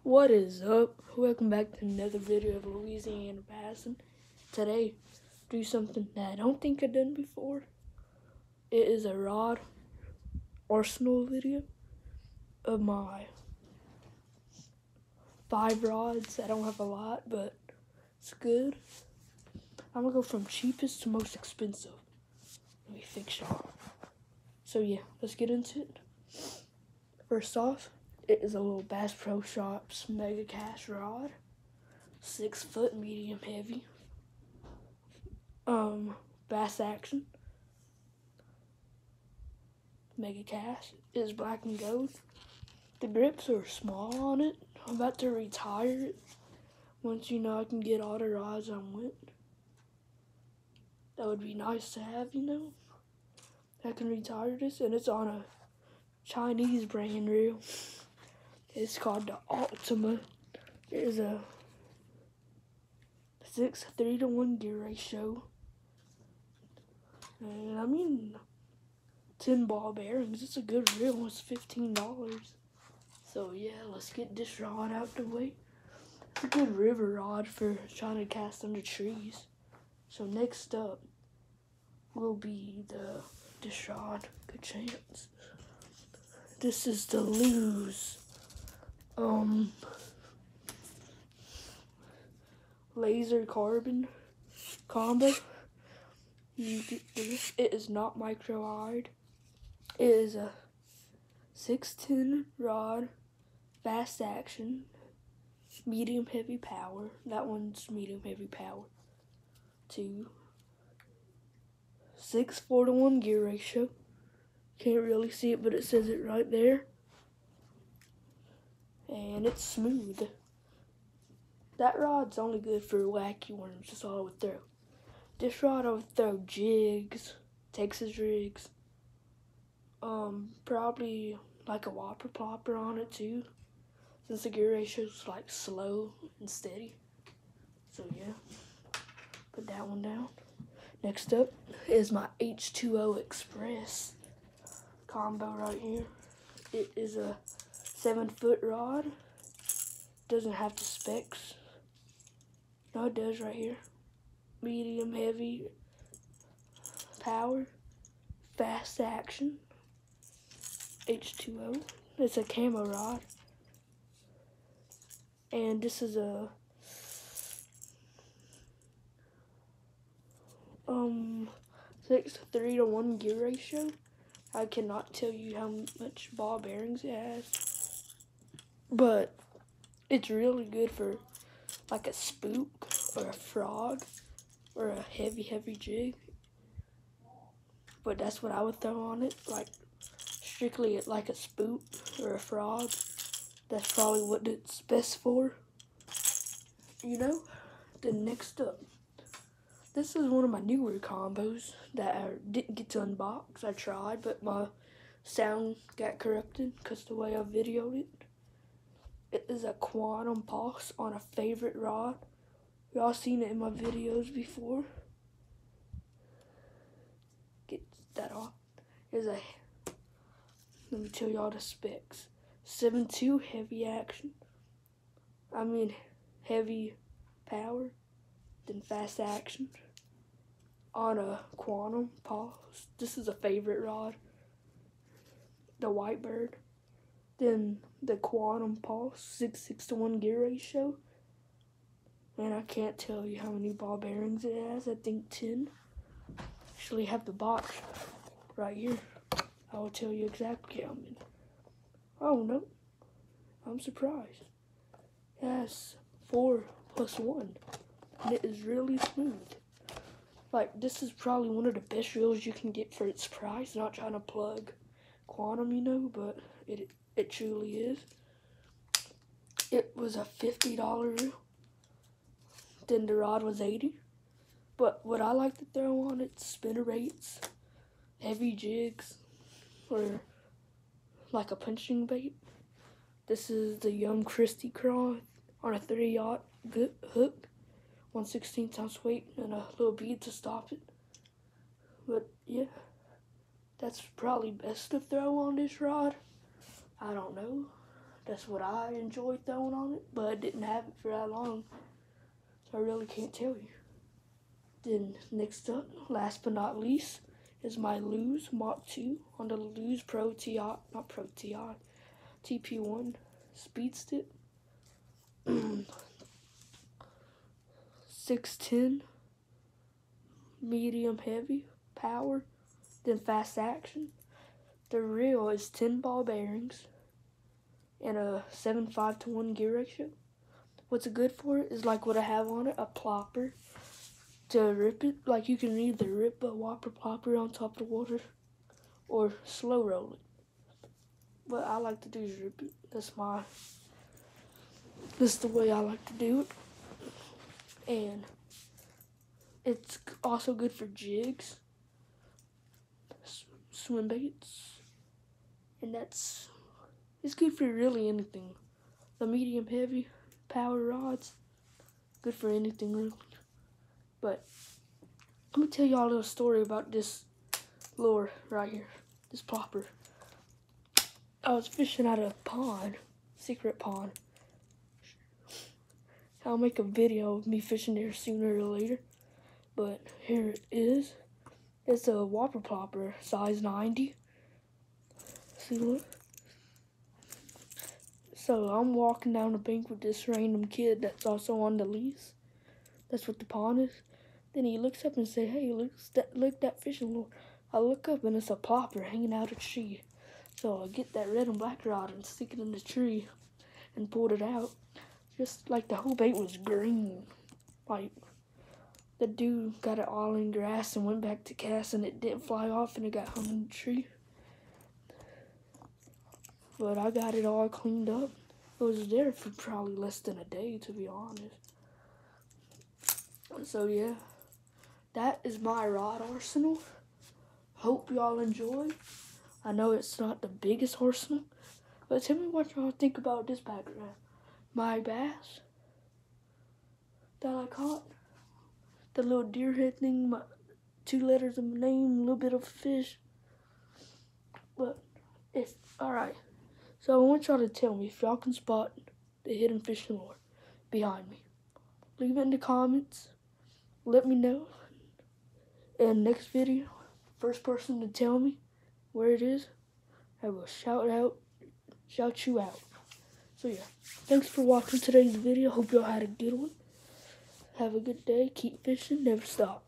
What is up? Welcome back to another video of Louisiana Bassin. Today, do something that I don't think I've done before. It is a rod arsenal video of my 5 rods. I don't have a lot, but it's good. I'm gonna go from cheapest to most expensive. Let me fix y'all. So yeah, let's get into it. First off, it is a little Bass Pro Shops Mega Cast rod, 6 foot, medium heavy. Bass Action Mega Cast. It is black and gold. The grips are small on it. I'm about to retire it once I can get all the rods I want. That would be nice to have, I can retire this, and it's on a Chinese brand reel. It's called the Ultima. It is a 3:1 gear ratio. And 10 ball bearings. It's a good reel. It's $15. So yeah, let's get this rod out the way. It's a good river rod for trying to cast under trees. So next up will be this rod. Good chance. This is the Lew's laser carbon combo. You get this. It is not micro-eyed. It is a 610 rod, fast action, medium heavy power. That one's medium heavy power. 6:4:1 gear ratio. Can't really see it, but it says it right there. And it's smooth. That rod's only good for wacky worms. That's all I would throw. This rod I would throw jigs, Texas rigs, probably like a whopper plopper on it too, since the gear ratio's like slow and steady. So yeah, put that one down. Next up is my H2O Express combo right here. It is a 7-foot rod. Doesn't have the specs. No, it does right here. Medium heavy power, fast action, H2O. It's a camo rod. And this is a 6:3:1 gear ratio. I cannot tell you how much ball bearings it has, but it's really good for like a spook or a frog or a heavy jig. But that's what I would throw on it, like strictly like a spook or a frog. That's probably what it's best for. Then next up, this is one of my newer combos that I didn't get to unbox. I tried, but my sound got corrupted because the way I videoed it. It is a Quantum Pulse on a favorite rod. Y'all seen it in my videos before. Get that off. Let me tell y'all the specs. 7.2 heavy action. Heavy power. Then fast action. On a Quantum Pulse. This is a favorite rod. The Whitebird. Then the Quantum Pulse 6:6:1 gear ratio. And I can't tell you how many ball bearings it has. I think 10. Actually have the box right here. I will tell you exactly how many. Oh no, I'm surprised. It has 4 + 1. And it is really smooth. Like, this is probably one of the best reels you can get for its price. Not trying to plug Quantum, but it truly is. It was a $50 reel. Then the rod was $80. But what I like to throw on it, spinnerbaits, heavy jigs, or like a punching bait. This is the Yum Christie Craw on a 3/0 hook, 1/16 ounce weight, and a little bead to stop it. But yeah, that's probably best to throw on this rod. I don't know. That's what I enjoyed throwing on it, but I didn't have it for that long, so I really can't tell you. Then next up, last but not least, is my Lew's Mach 2 on the Lew's Pro TI, not Pro TI, TP1 Speed Stick. 610, medium heavy, power, then fast action. The reel is 10 ball bearings and a 7.5-to-1 gear ratio. What's it good for is like what I have on it, a plopper to rip it. Like you can either rip a whopper plopper on top of the water or slow roll it. What I like to do is rip it. This is the way I like to do it. And it's also good for jigs, swim baits, and it's good for really anything. The medium heavy power rods, good for anything really. But I'm gonna tell y'all a little story about this lure right here, this plopper. I was fishing at a pond, secret pond. I'll make a video of me fishing there sooner or later. But here it is. It's a whopper plopper, size 90. See, look. So I'm walking down the bank with this random kid that's also on the lease. That's what the pond is. Then he looks up and says, "Hey, look that fishing lure." I look up and it's a plopper hanging out of a tree. So I get that red and black rod and stick it in the tree and pulled it out. Just like the whole bait was green. Like the dude got it all in grass and went back to cast and it didn't fly off and it got hung in the tree. But I got it all cleaned up. It was there for probably less than a day, to be honest. So yeah, that is my rod arsenal. Hope y'all enjoy. I know it's not the biggest arsenal, but tell me what y'all think about this background. My bass that I caught, the little deer head thing, my 2 letters of my name, a little bit of fish. But it's alright. So I want y'all to tell me if y'all can spot the hidden fishing lure behind me. Leave it in the comments. Let me know. And next video, first person to tell me where it is, I will shout you out. So yeah, thanks for watching today's video. Hope y'all had a good one. Have a good day. Keep fishing. Never stop.